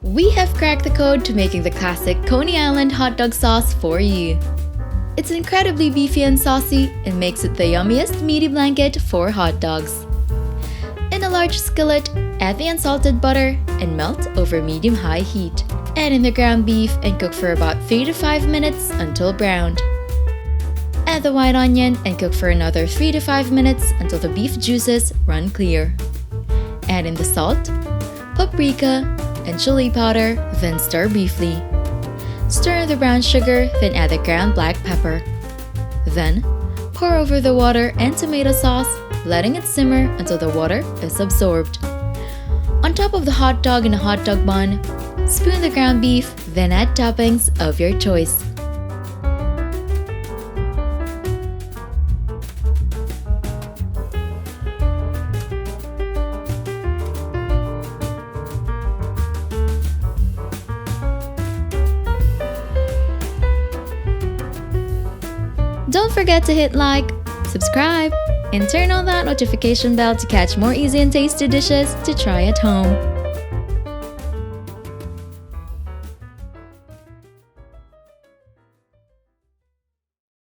We have cracked the code to making the classic Coney Island hot dog sauce for you. It's incredibly beefy and saucy and makes it the yummiest meaty blanket for hot dogs. In a large skillet, add the unsalted butter and melt over medium-high heat. Add in the ground beef and cook for about 3 to 5 minutes until browned. Add the white onion and cook for another 3 to 5 minutes until the beef juices run clear. Add in the salt, paprika, and chili powder, then stir briefly. Stir in the brown sugar, then add the ground black pepper. Then, pour over the water and tomato sauce, letting it simmer until the water is absorbed. On top of the hot dog in a hot dog bun, spoon the ground beef, then add toppings of your choice. Don't forget to hit like, subscribe, and turn on that notification bell to catch more easy and tasty dishes to try at home.